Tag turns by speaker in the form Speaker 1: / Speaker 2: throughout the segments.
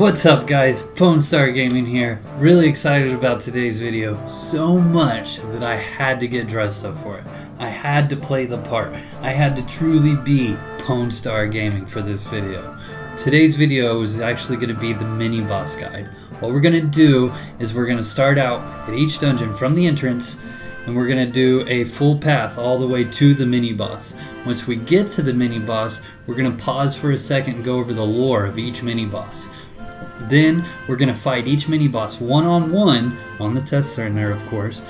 Speaker 1: What's up guys, Star Gaming here. Really excited about today's video, so much that I had to get dressed up for it. I had to play the part. I had to truly be Star Gaming for this video. Today's video is actually going to be the mini boss guide. What we're going to do is we're going to start out at each dungeon from the entrance, and we're going to do a full path all the way to the mini boss. Once we get to the mini boss, we're going to pause for a second and go over the lore of each mini boss. Then we're going to fight each mini boss one-on-one on the test center, of course,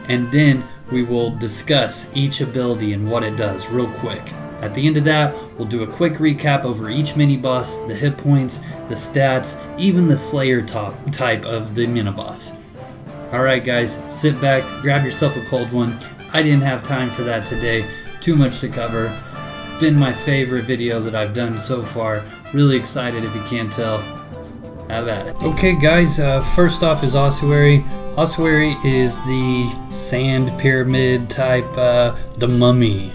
Speaker 1: and then we will discuss each ability and what it does real quick. At the end of that, we'll do a quick recap over each mini boss, the hit points, the stats, even the Slayer type of the mini boss. Alright guys, sit back, grab yourself a cold one. I didn't have time for that today, too much to cover. Been my favorite video that I've done so far. Really excited if you can't tell. Have at it. Okay guys, first off is Ossuary. Ossuary is the sand pyramid type, the mummy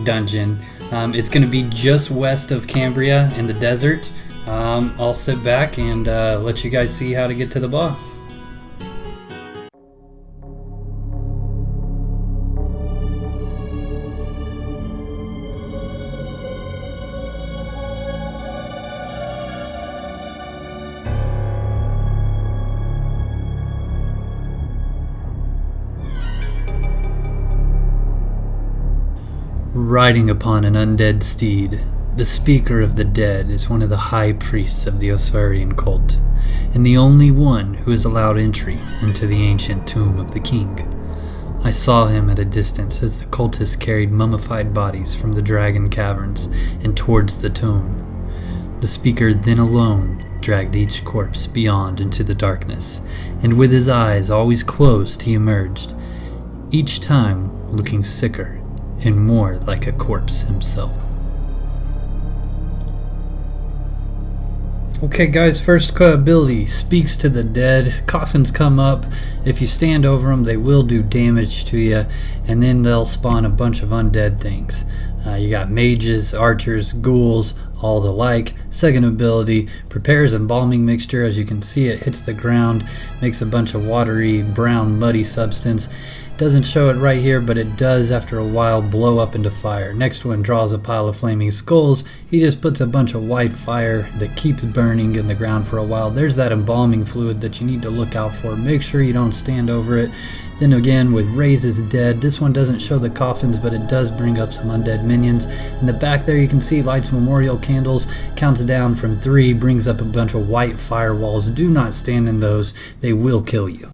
Speaker 1: dungeon. It's going to be just west of Cambria in the desert. I'll sit back and let you guys see how to get to the boss. Riding upon an undead steed, the Speaker of the Dead is one of the high priests of the Ossuarian cult, and the only one who is allowed entry into the ancient tomb of the king. I saw him at a distance as the cultists carried mummified bodies from the dragon caverns and towards the tomb. The Speaker then alone dragged each corpse beyond into the darkness, and with his eyes always closed he emerged, each time looking sicker and more like a corpse himself. Okay guys, first ability, Speaks to the Dead. Coffins come up. If you stand over them, they will do damage to you, and then they'll spawn a bunch of undead things. You got mages, archers, ghouls, all the like. Second ability, Prepares Embalming Mixture. As you can see, it hits the ground, makes a bunch of watery, brown, muddy substance. Doesn't show it right here, but it does after a while blow up into fire. Next one, Draws a Pile of Flaming Skulls. He just puts a bunch of white fire that keeps burning in the ground for a while. There's that embalming fluid that you need to look out for. Make sure you don't stand over it. Then again with Raises Dead, this one doesn't show the coffins, but it does bring up some undead minions. In the back there you can see lights memorial candles, counts down from 3, brings up a bunch of white firewalls. Do not stand in those, they will kill you.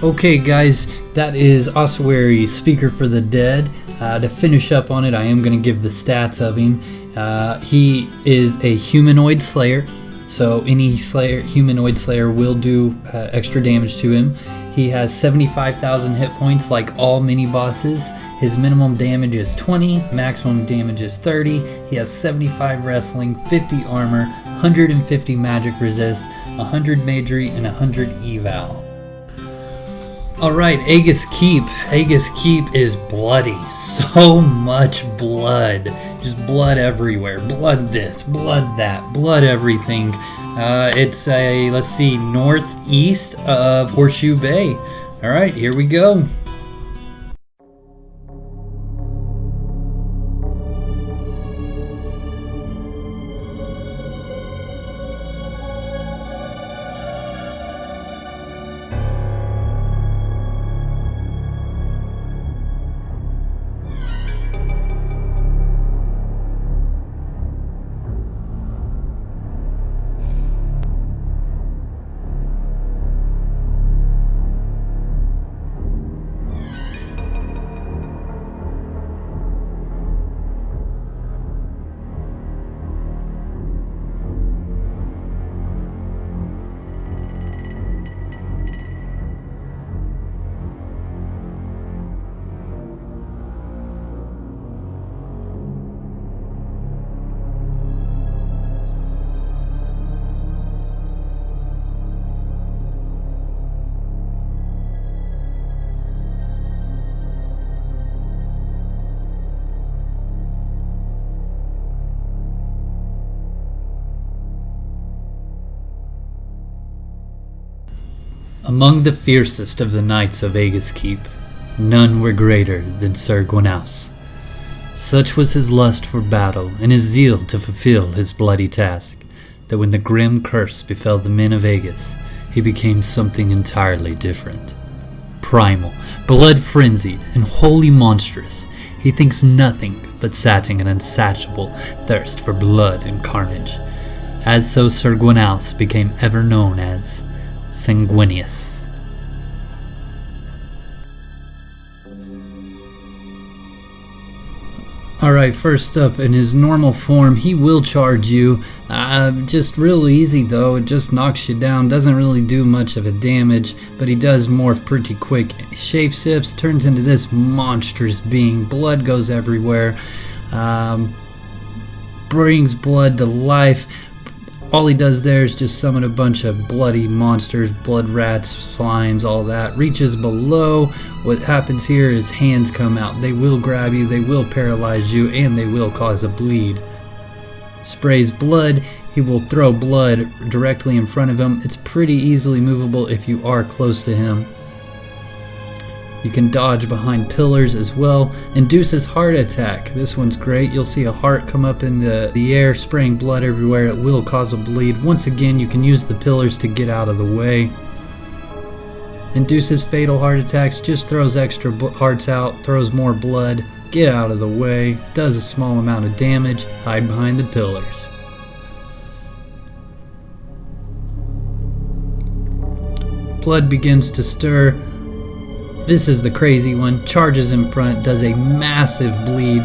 Speaker 1: Okay guys, that is Ossuary, Speaker for the Dead. To finish up on it, I am going to give the stats of him. He is a humanoid slayer, so any humanoid slayer will do extra damage to him. He has 75,000 hit points like all mini bosses. His minimum damage is 20, maximum damage is 30. He has 75 wrestling, 50 armor, 150 magic resist, 100 magery, and 100 eval. Alright, Aegis Keep. Aegis Keep is bloody. So much blood. Just blood everywhere. Blood this, blood that, blood everything. It's a, let's see, northeast of Horseshoe Bay. Alright, here we go. Among the fiercest of the knights of Aegis Keep, none were greater than Sir Gwynaus. Such was his lust for battle and his zeal to fulfill his bloody task, that when the grim curse befell the men of Aegis, he became something entirely different. Primal, blood-frenzied, and wholly monstrous, he thinks nothing but sating an insatiable thirst for blood and carnage. As so Sir Gwynaus became ever known as Sanguinius. Alright, first up, in his normal form, he will charge you. Just real easy though, it just knocks you down, doesn't really do much of a damage, but he does morph pretty quick. Shapeshifts, turns into this monstrous being, blood goes everywhere, brings blood to life. All he does there is just summon a bunch of bloody monsters, blood rats, slimes, all that. Reaches below. What happens here is hands come out. They will grab you, they will paralyze you, and they will cause a bleed. Sprays blood. He will throw blood directly in front of him. It's pretty easily movable if you are close to him. You can dodge behind pillars as well. Induces heart attack. This one's great. You'll see a heart come up in the air, spraying blood everywhere. It will cause a bleed. Once again, you can use the pillars to get out of the way. Induces fatal heart attacks. Just throws extra hearts out, throws more blood. Get out of the way. Does a small amount of damage. Hide behind the pillars. Blood begins to stir. This is the crazy one. Charges in front, does a massive bleed.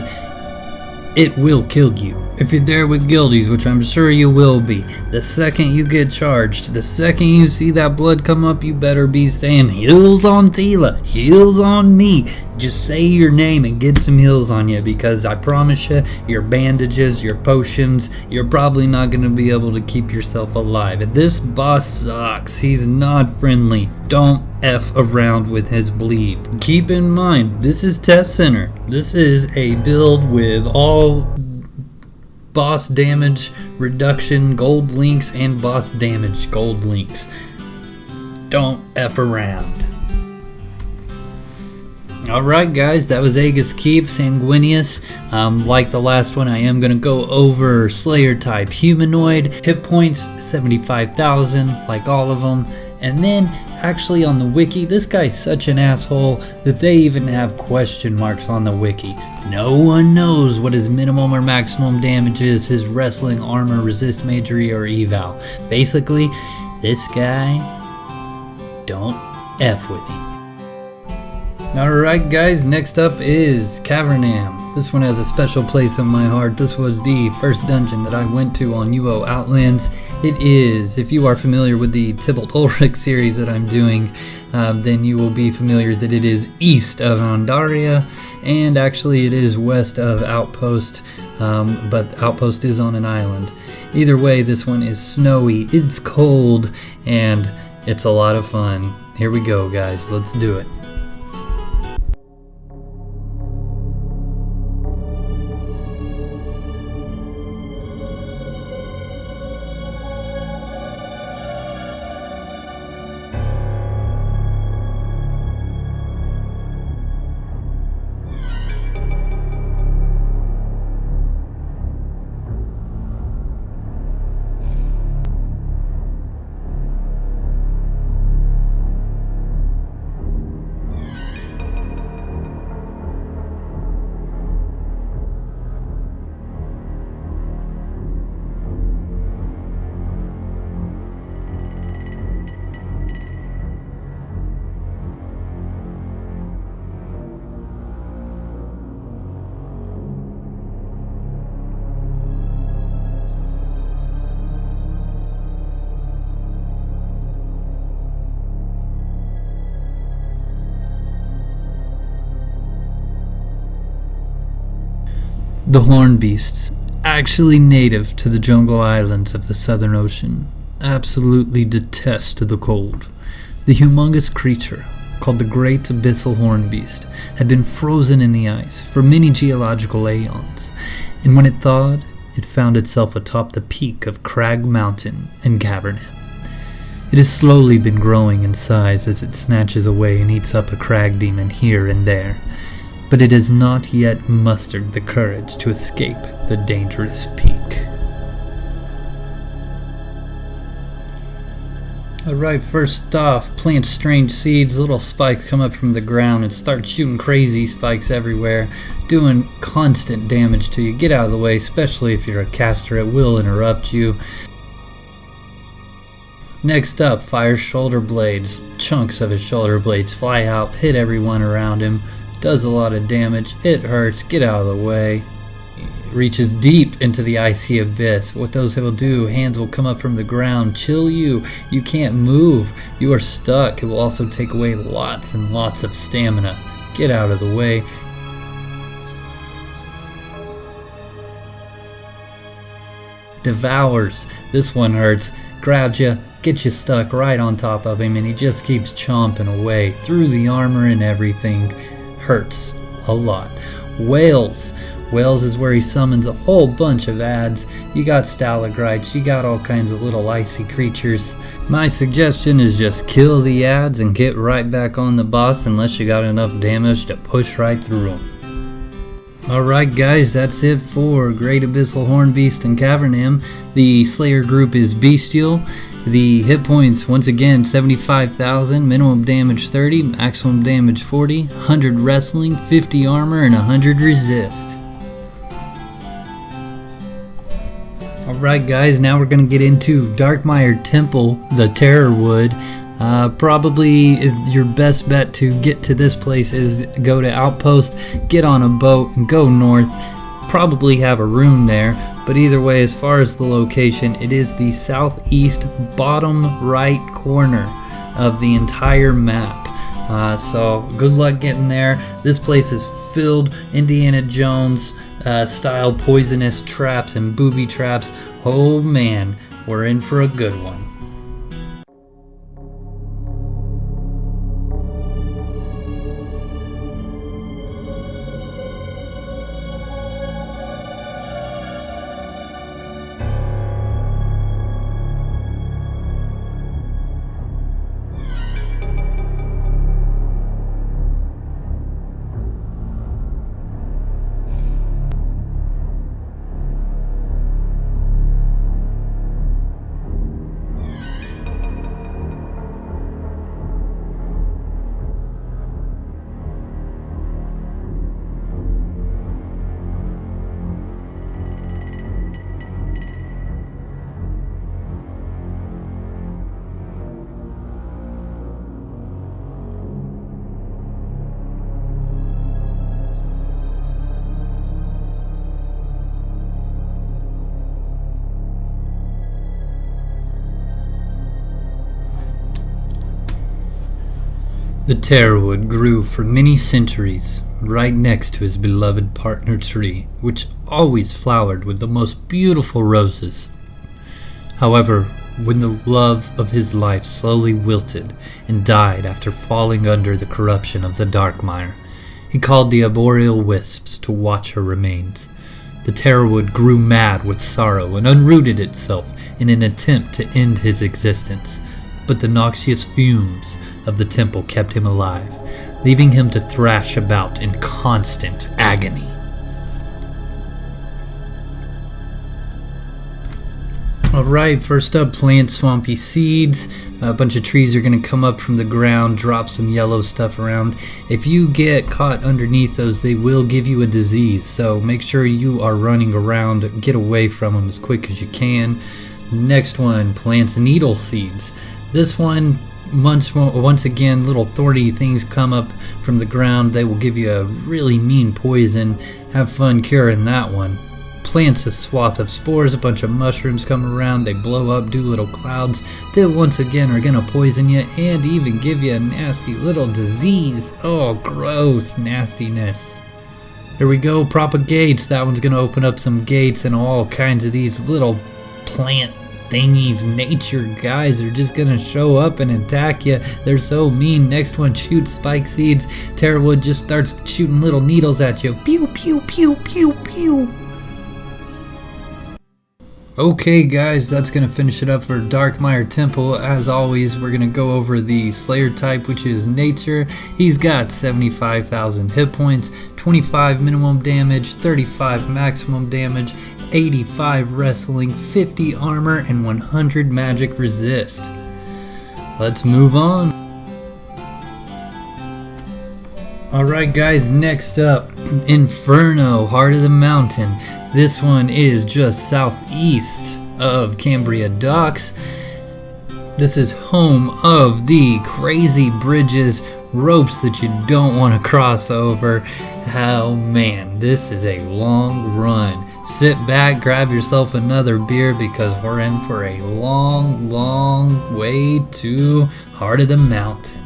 Speaker 1: It will kill you. If you're there with guildies, which I'm sure you will be, the second you get charged, the second you see that blood come up, you better be saying, "Heals on Tila, heals on me." Just say your name and get some heals on you, because I promise you, your bandages, your potions, you're probably not going to be able to keep yourself alive. And this boss sucks. He's not friendly. Don't F around with his bleed. Keep in mind, this is Test Center. This is a build with all boss damage reduction gold links and boss damage gold links. Don't F around. Alright guys, that was Aegis Keep, Sanguinius. Like the last one, I am going to go over Slayer type humanoid. Hit points 75,000, like all of them. And then, actually on the wiki, this guy's such an asshole that they even have question marks on the wiki. No one knows what his minimum or maximum damage is, his wrestling, armor, resist, magery, or eval. Basically, this guy, don't F with him. Alright guys, next up is Cavernam. This one has a special place in my heart. This was the first dungeon that I went to on UO Outlands. It is, if you are familiar with the Tybalt Ulrich series that I'm doing, then you will be familiar that it is east of Andaria, and actually it is west of Outpost, but Outpost is on an island. Either way, this one is snowy, it's cold, and it's a lot of fun. Here we go guys, let's do it. The horn beasts, actually native to the jungle islands of the Southern Ocean, absolutely detest the cold. The humongous creature, called the Great Abyssal Horn Beast, had been frozen in the ice for many geological aeons, and when it thawed, it found itself atop the peak of Crag Mountain in Cavernam. It has slowly been growing in size as it snatches away and eats up a crag demon here and there, but it has not yet mustered the courage to escape the dangerous peak. Alright, first off, plant strange seeds. Little spikes come up from the ground and start shooting crazy spikes everywhere, doing constant damage to you. Get out of the way, especially if you're a caster, it will interrupt you. Next up, fires shoulder blades. Chunks of his shoulder blades fly out, hit everyone around him, does a lot of damage, it hurts, get out of the way. Reaches deep into the icy abyss. What those will do, hands will come up from the ground, chill you. You can't move. You are stuck. It will also take away lots and lots of stamina. Get out of the way. Devours. This one hurts. Grabs you, gets you stuck right on top of him, and he just keeps chomping away through the armor and everything. Hurts a lot. Whales. Whales is where he summons a whole bunch of ads. You got stalagrites, you got all kinds of little icy creatures. My suggestion is just kill the ads and get right back on the boss unless you got enough damage to push right through them. Alright guys, that's it for Great Abyssal Hornbeast and Cavernam. The Slayer group is Bestial. The hit points, once again, 75,000, minimum damage 30, maximum damage 40, 100 wrestling, 50 armor, and 100 resist. Alright guys, now we're going to get into Darkmire Temple, the Terror Wood. Probably your best bet to get to this place is go to Outpost, get on a boat, and go north. Probably have a rune there, but either way, as far as the location, it is the southeast bottom right corner of the entire map. So good luck getting there. This place is filled Indiana Jones style poisonous traps and booby traps. Oh man, we're in for a good one. The Terrorwood grew for many centuries right next to his beloved partner tree, which always flowered with the most beautiful roses. However, when the love of his life slowly wilted and died after falling under the corruption of the Darkmire, he called the arboreal wisps to watch her remains. The Terrorwood grew mad with sorrow and unrooted itself in an attempt to end his existence, but the noxious fumes of the temple kept him alive, leaving him to thrash about in constant agony. Alright, first up, plant swampy seeds. A bunch of trees are going to come up from the ground, drop some yellow stuff around. If you get caught underneath those, they will give you a disease, so make sure you are running around, get away from them as quick as you can. Next one, plants needle seeds. This one, once again, little thorny things come up from the ground. They will give you a really mean poison. Have fun curing that one. Plants a swath of spores. A bunch of mushrooms come around. They blow up, do little clouds. They once again are going to poison you and even give you a nasty little disease. Oh, gross nastiness. Here we go, propagates. That one's going to open up some gates, and all kinds of these little plant thingies, nature guys are just gonna show up and attack you. They're so mean. Next one, shoot spike seeds. Terrorwood just starts shooting little needles at you. Pew, pew, pew, pew, pew. Okay guys, that's going to finish it up for Darkmire Temple. As always, we're going to go over the Slayer type, which is Nature. He's got 75,000 hit points, 25 minimum damage, 35 maximum damage, 85 wrestling, 50 armor, and 100 magic resist. Let's move on. Alright guys, next up, Inferno, Heart of the Mountain. This one is just southeast of Cambria Docks. This is home of the crazy bridges, ropes that you don't want to cross over. Oh man, this is a long run. Sit back, grab yourself another beer because we're in for a long, long way to Heart of the Mountain.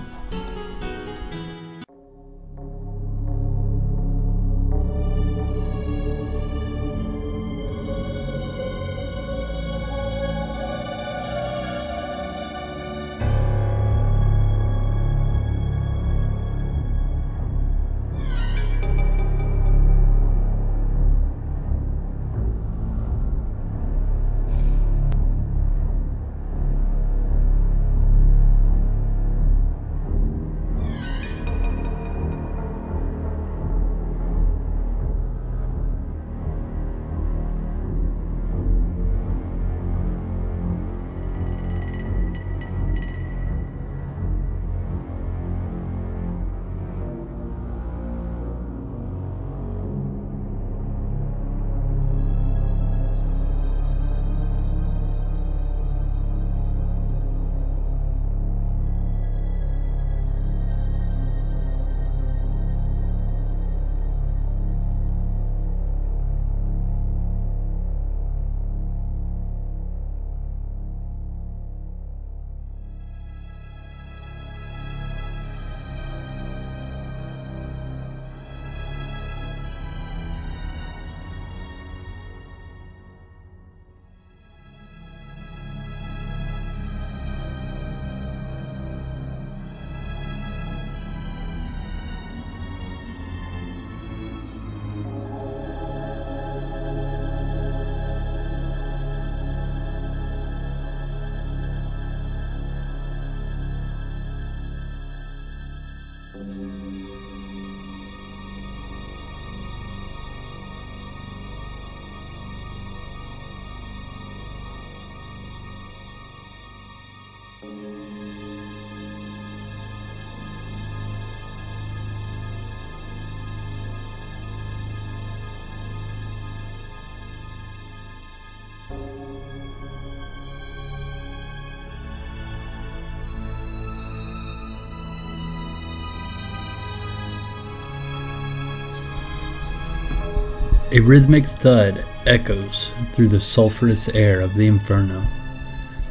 Speaker 1: A rhythmic thud echoes through the sulphurous air of the Inferno.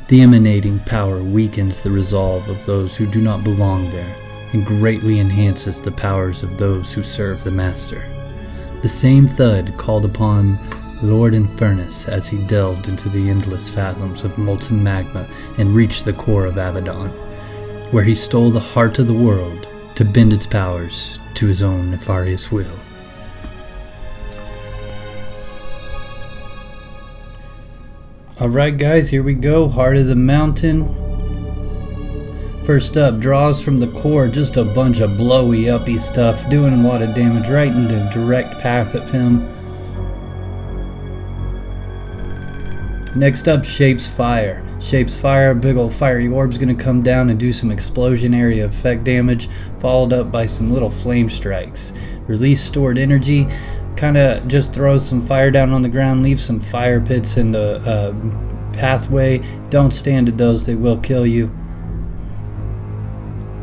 Speaker 1: The emanating power weakens the resolve of those who do not belong there and greatly enhances the powers of those who serve the Master. The same thud called upon Lord Infernus as he delved into the endless fathoms of molten magma and reached the core of Abaddon, where he stole the heart of the world to bend its powers to his own nefarious will. Alright guys, here we go, Heart of the Mountain. First up, draws from the core, just a bunch of blowy uppy stuff, doing a lot of damage right in the direct path of him. Next up, Shapes Fire. Shapes Fire, a big old fiery orb's gonna come down and do some explosion area effect damage, followed up by some little flame strikes. Release stored energy, kinda just throws some fire down on the ground, leaves some fire pits in the pathway. Don't stand at those, they will kill you.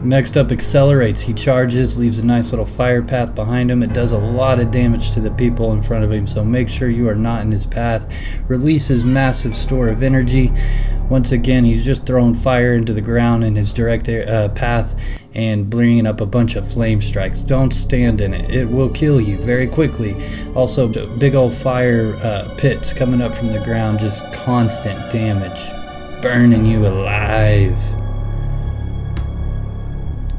Speaker 1: Next up, Accelerates. He charges, leaves a nice little fire path behind him. It does a lot of damage to the people in front of him, so make sure you are not in his path. Releases massive store of energy. Once again, he's just throwing fire into the ground in his direct path and bringing up a bunch of flame strikes. Don't stand in it. It will kill you very quickly. Also, big old fire pits coming up from the ground, just constant damage, burning you alive.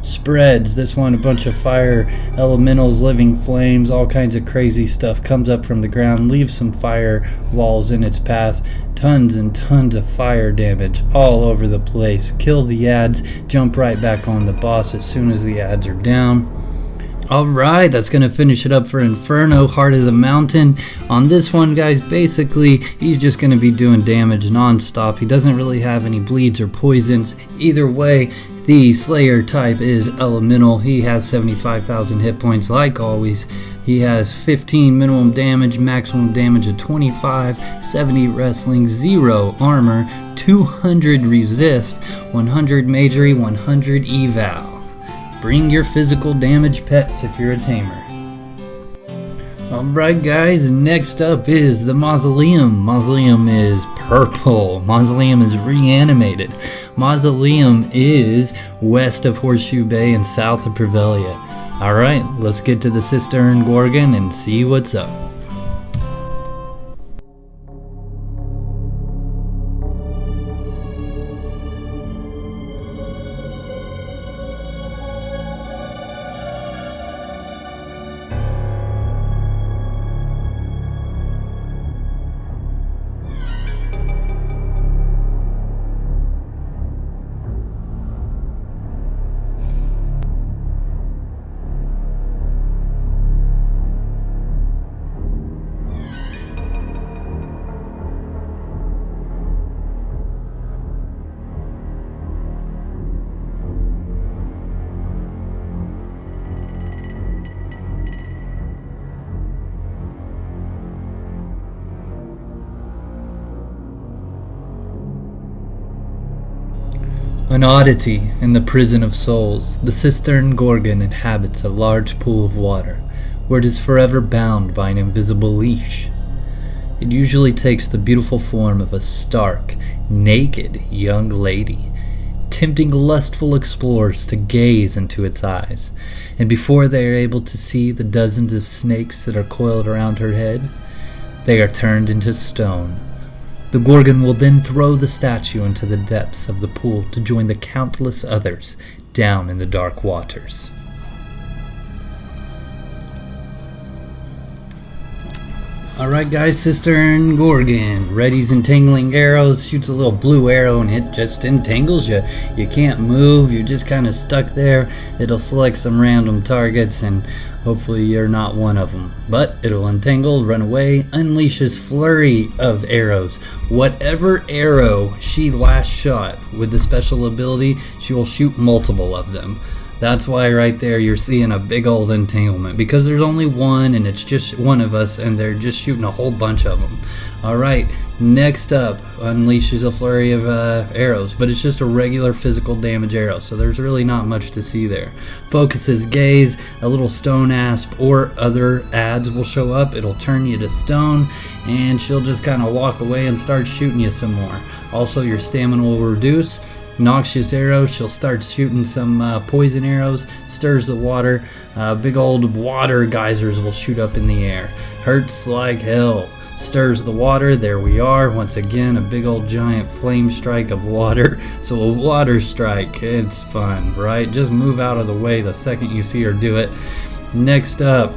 Speaker 1: Spreads. This one, a bunch of fire elementals, living flames, all kinds of crazy stuff comes up from the ground, leaves some fire walls in its path. Tons and tons of fire damage all over the place. Kill the ads, jump right back on the boss as soon as the ads are down. Alright, that's going to finish it up for Inferno, Heart of the Mountain. On this one, guys, basically, he's just going to be doing damage non-stop. He doesn't really have any bleeds or poisons. Either way, the Slayer type is elemental. He has 75,000 hit points like always. He has 15 minimum damage, maximum damage of 25, 70 wrestling, 0 armor, 200 resist, 100 magery, 100 eval. Bring your physical damage pets if you're a tamer. Alright guys, next up is the Mausoleum. Mausoleum is purple. Mausoleum is reanimated. Mausoleum is west of Horseshoe Bay and south of Prevelia. Alright, let's get to the Cistern Gorgon and see what's up. An oddity in the prison of souls, the Cistern Gorgon inhabits a large pool of water, where it is forever bound by an invisible leash. It usually takes the beautiful form of a stark, naked young lady, tempting lustful explorers to gaze into its eyes, and before they are able to see the dozens of snakes that are coiled around her head, they are turned into stone. The Gorgon will then throw the statue into the depths of the pool to join the countless others down in the dark waters. Alright guys, Cistern Gorgon readies entangling arrows, shoots a little blue arrow and it just entangles you. You can't move, you're just kind of stuck there. It'll select some random targets and hopefully you're not one of them. But it'll entangle, run away, unleashes flurry of arrows. Whatever arrow she last shot with the special ability, she will shoot multiple of them. That's why right there you're seeing a big old entanglement, because there's only one and it's just one of us and they're just shooting a whole bunch of them. Alright, next up, unleashes a flurry of arrows, but it's just a regular physical damage arrow, so there's really not much to see there. Focuses gaze, a little stone asp or other ads will show up, it'll turn you to stone, and she'll just kind of walk away and start shooting you some more. Also, your stamina will reduce. Noxious arrows, she'll start shooting some poison arrows, stirs the water, big old water geysers will shoot up in the air. Hurts like hell. Stirs the water, there we are, once again a big old giant flame strike of water. So a water strike, it's fun, right? Just move out of the way the second you see her do it. Next up,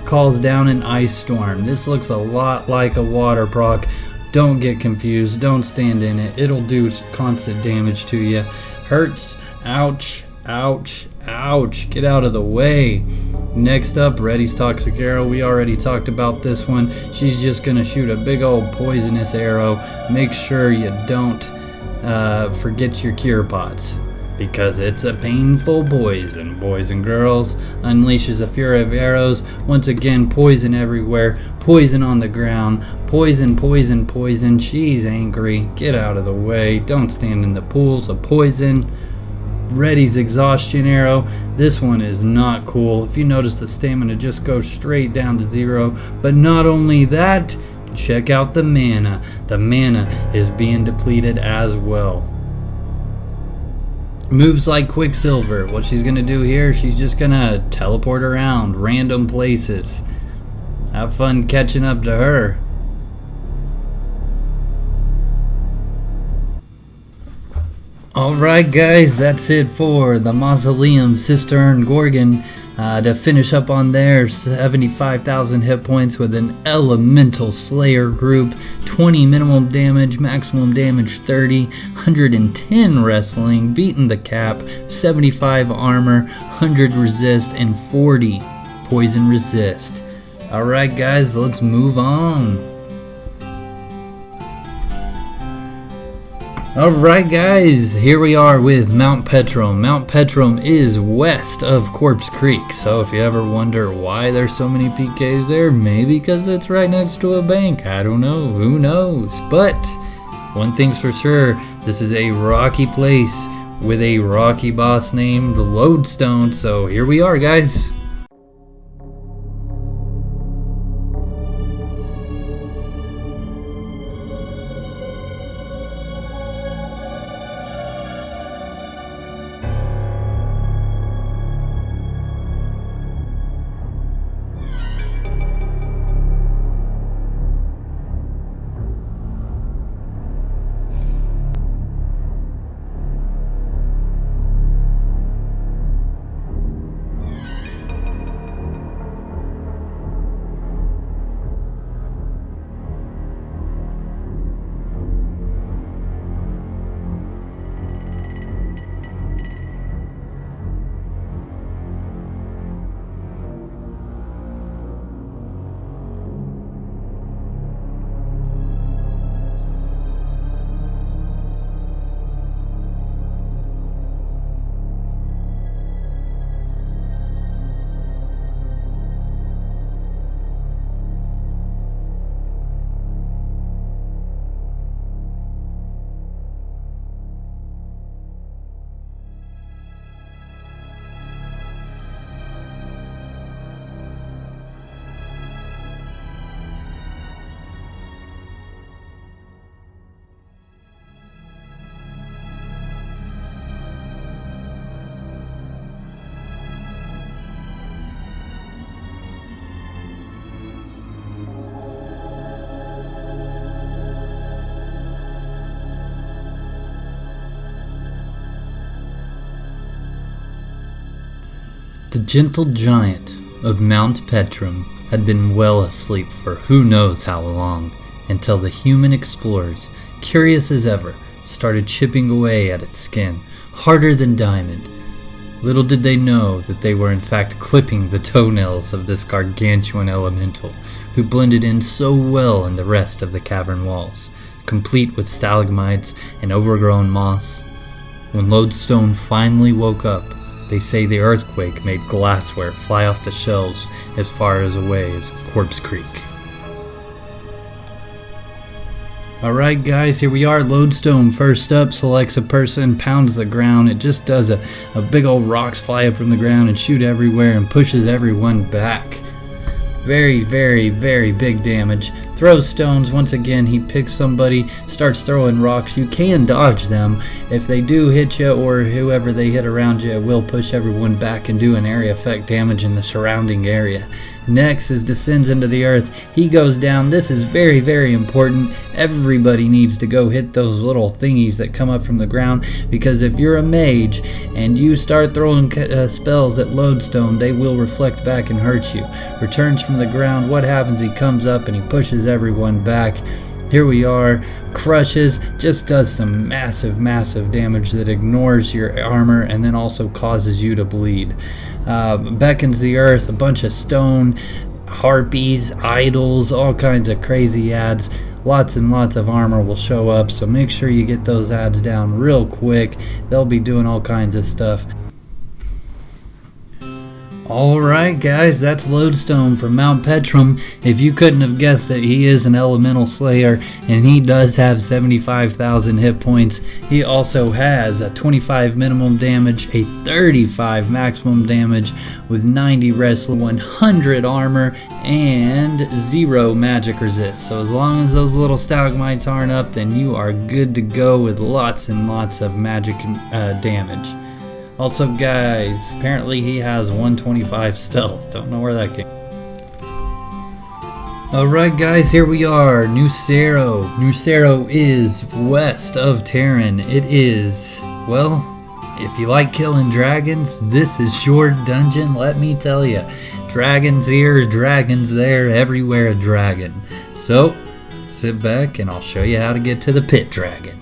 Speaker 1: calls down an ice storm. This looks a lot like a water proc. Don't get confused, don't stand in it, it'll do constant damage to you. Hurts, ouch, ouch, ouch, get out of the way. Next up, Reddy's Toxic Arrow. We already talked about this one. She's just gonna shoot a big old poisonous arrow. Make sure you don't forget your cure pots, because it's a painful poison, boys and girls. Unleashes a fury of arrows. Once again, poison everywhere, poison on the ground, poison, poison, poison. She's angry, get out of the way, don't stand in the pools of poison. Reddy's exhaustion arrow. This one is not cool. If you notice, the stamina just goes straight down to 0. But not only that, check out the mana. The mana is being depleted as well. Moves like Quicksilver. What she's gonna do here, she's just gonna teleport around random places. Have fun catching up to her. Alright guys, that's it for the Mausoleum Cistern Gorgon. To finish up on there, 75,000 hit points with an Elemental Slayer group, 20 minimum damage, maximum damage 30, 110 wrestling, beating the cap, 75 armor, 100 resist, and 40 poison resist. Alright guys, let's move on. Alright guys, here we are with Mount Petram. Mount Petram is west of Corpse Creek, so if you ever wonder why there's so many PKs there, maybe because it's right next to a bank. I don't know, who knows? But one thing's for sure, this is a rocky place with a rocky boss named Lodestone, so here we are guys. The gentle giant of Mount Petram had been well asleep for who knows how long, until the human explorers, curious as ever, started chipping away at its skin, harder than diamond. Little did they know that they were in fact clipping the toenails of this gargantuan elemental, who blended in so well in the rest of the cavern walls, complete with stalagmites and overgrown moss. When Lodestone finally woke up, they say the earthquake made glassware fly off the shelves as far away as Corpse Creek. Alright guys, here we are. Lodestone first up, selects a person, pounds the ground. It just does a big old rocks fly up from the ground and shoot everywhere and pushes everyone back. Very, very, very big damage. Throws stones. Once again, he picks somebody, starts throwing rocks. You can dodge them. If they do hit you or whoever they hit around you, it will push everyone back and do an area effect damage in the surrounding area. Next is descends into the earth. He goes down. This is very, very important. Everybody needs to go hit those little thingies that come up from the ground, because if you're a mage and you start throwing spells at Lodestone, they will reflect back and hurt you. Returns from the ground. What happens? He comes up and he pushes everyone back. Here we are. Crushes, just does some massive, massive damage that ignores your armor and then also causes you to bleed. Beckons the earth, a bunch of stone, harpies, idols, all kinds of crazy ads. Lots and lots of armor will show up, so make sure you get those ads down real quick. They'll be doing all kinds of stuff. Alright guys, that's Lodestone from Mount Petram. If you couldn't have guessed that he is an elemental slayer, and he does have 75,000 hit points, he also has a 25 minimum damage, a 35 maximum damage with 90 wrestling, 100 armor, and 0 magic resist. So as long as those little stalagmites aren't up, then you are good to go with lots and lots of magic damage. Also guys, apparently he has 125 stealth. Don't know where that came. Alright guys, here we are, Nusero. Nusero is west of Terran. It is, well, if you like killing dragons, this is your dungeon, let me tell you. Dragons here, dragons there, everywhere a dragon. So, sit back and I'll show you how to get to the pit dragon.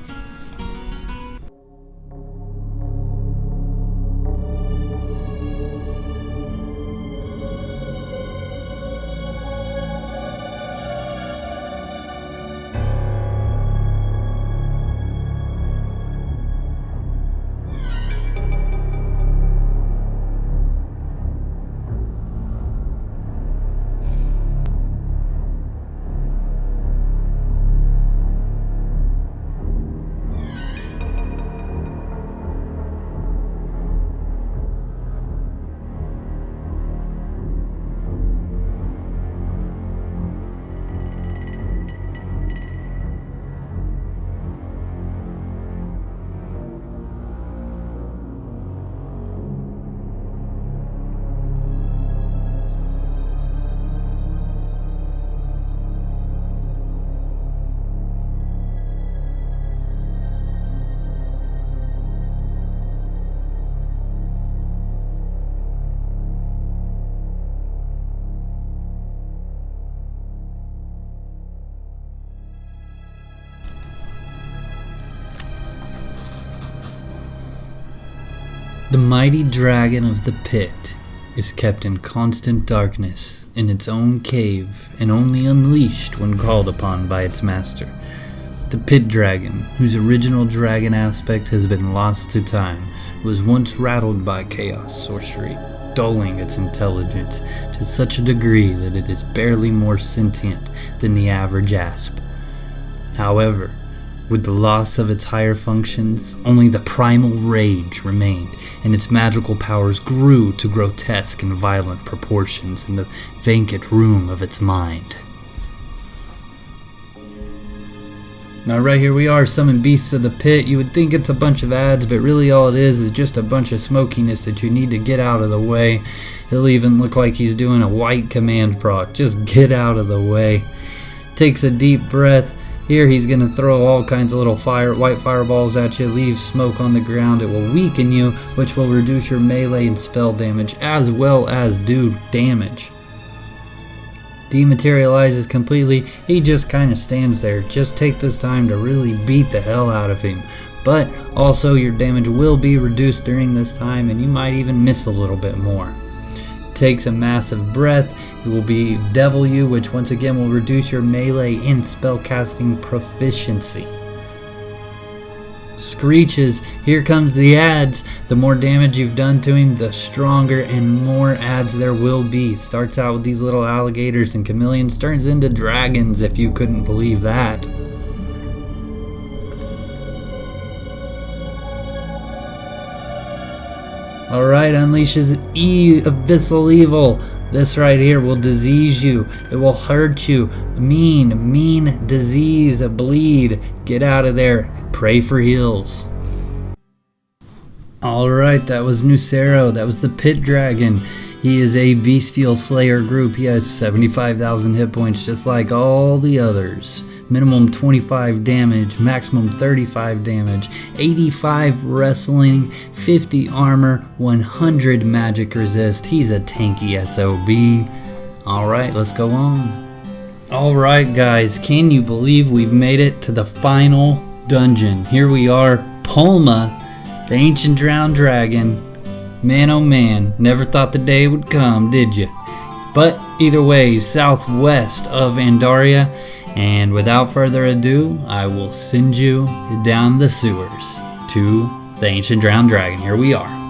Speaker 1: The mighty dragon of the pit is kept in constant darkness in its own cave and only unleashed when called upon by its master. The pit dragon, whose original dragon aspect has been lost to time, was once rattled by chaos sorcery, dulling its intelligence to such a degree that it is barely more sentient than the average asp. However, with the loss of its higher functions, only the primal rage remained, and its magical powers grew to grotesque and violent proportions in the vacant room of its mind. Now right here we are, summoned beasts of the pit. You would think it's a bunch of ads, but really all it is just a bunch of smokiness that you need to get out of the way. He'll even look like he's doing a white command proc. Just get out of the way. Takes a deep breath. Here he's going to throw all kinds of little white fireballs at you, leave smoke on the ground. It will weaken you, which will reduce your melee and spell damage, as well as do damage. Dematerializes completely. He just kind of stands there. Just take this time to really beat the hell out of him. But also your damage will be reduced during this time, and you might even miss a little bit more. Takes a massive breath. It will be Devil You, which once again will reduce your melee and spellcasting proficiency. Screeches. Here comes the ads. The more damage you've done to him, the stronger and more ads there will be. Starts out with these little alligators and chameleons, turns into dragons, if you couldn't believe that. Alright, unleashes Abyssal Evil. This right here will disease you. It will hurt you. Mean disease, a bleed. Get out of there. Pray for heals. Alright, that was Nusero. That was the pit dragon. He is a bestial slayer group. He has 75,000 hit points just like all the others. Minimum 25 damage, maximum 35 damage, 85 wrestling, 50 armor, 100 magic resist. He's a tanky SOB. Alright, let's go on. Alright guys, can you believe we've made it to the final dungeon? Here we are, Pulma, the ancient drowned dragon. Man oh man, never thought the day would come, did you? But either way, southwest of Andaria. And without further ado, I will send you down the sewers to the ancient drowned dragon. Here we are.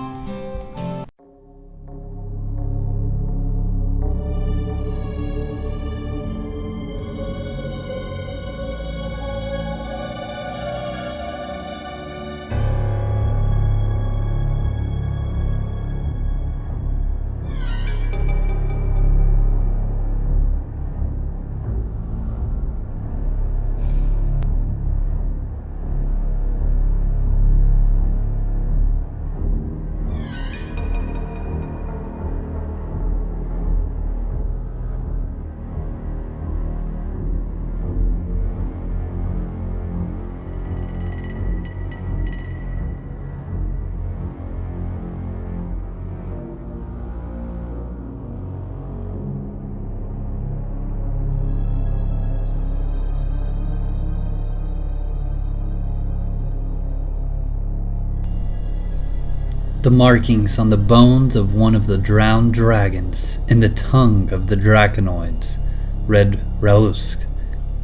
Speaker 1: The markings on the bones of one of the drowned dragons in the tongue of the Draconoids. Red Relusk,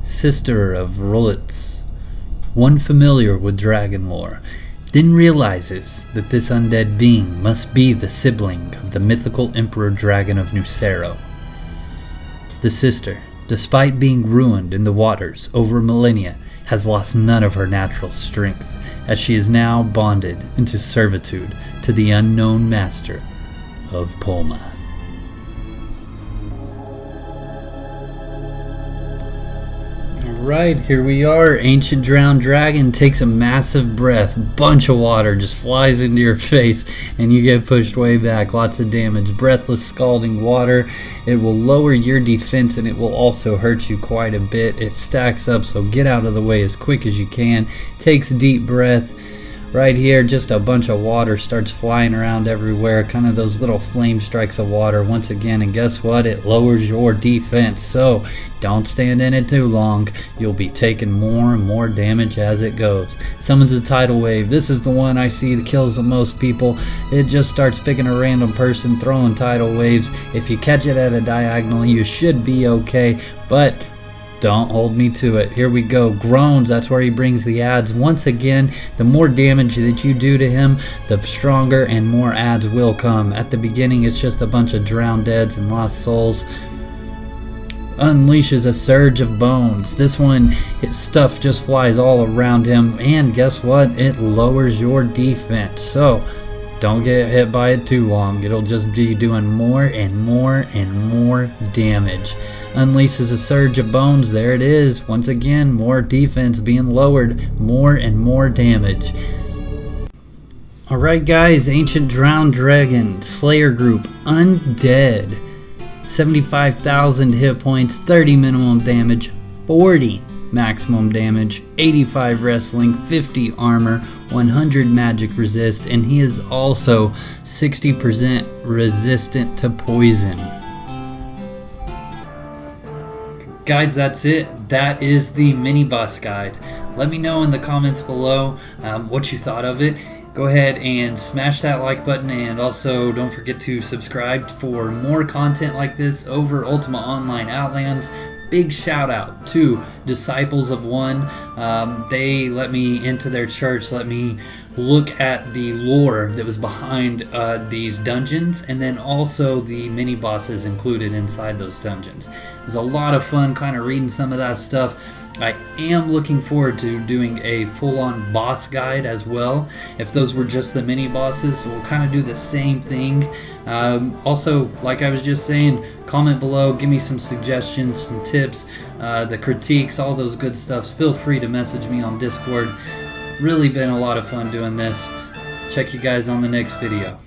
Speaker 1: sister of Rulitz. One familiar with dragon lore then realizes that this undead being must be the sibling of the mythical Emperor Dragon of Nusero. The sister, despite being ruined in the waters over millennia, has lost none of her natural strength, as she is now bonded into servitude to the unknown master of Pulma. Alright, here we are. Ancient Drowned Dragon takes a massive breath. Bunch of water just flies into your face and you get pushed way back. Lots of damage. Breathless, scalding water. It will lower your defense and it will also hurt you quite a bit. It stacks up, so get out of the way as quick as you can. Takes a deep breath. Right here, just a bunch of water starts flying around everywhere, kind of those little flame strikes of water once again, and guess what? It lowers your defense, so don't stand in it too long. You'll be taking more and more damage as it goes. Summons a tidal wave. This is the one I see that kills the most people. It just starts picking a random person, throwing tidal waves. If you catch it at a diagonal, you should be okay, but don't hold me to it. Here we go. Groans, that's where he brings the adds. Once again, the more damage that you do to him, the stronger and more adds will come. At the beginning, it's just a bunch of drowned deads and lost souls. Unleashes a surge of bones. This one, its stuff just flies all around him, and guess what? It lowers your defense. So don't get hit by it too long. It'll just be doing more and more and more damage. Unleashes a surge of bones. There it is. Once again, more defense being lowered. More and more damage. Alright guys, Ancient Drowned Dragon, Slayer Group, Undead. 75,000 hit points, 30 minimum damage, 40 maximum damage, 85 wrestling, 50 armor, 100 magic resist, and he is also 60% resistant to poison. Guys, that's it. That is the mini boss guide. Let me know in the comments below what you thought of it. Go ahead and smash that like button, and also don't forget to subscribe for more content like this over Ultima Online Outlands. Big shout out to Disciples of One. They let me into their church, let me look at the lore that was behind these dungeons, and then also the mini bosses included inside those dungeons. It was a lot of fun kind of reading some of that stuff. I am looking forward to doing a full-on boss guide as well. If those were just the mini bosses, we'll kind of do the same thing. Also, like I was just saying, comment below, give me some suggestions, some tips, the critiques, all those good stuffs. Feel free to message me on Discord. Really been a lot of fun doing this. Check you guys on the next video.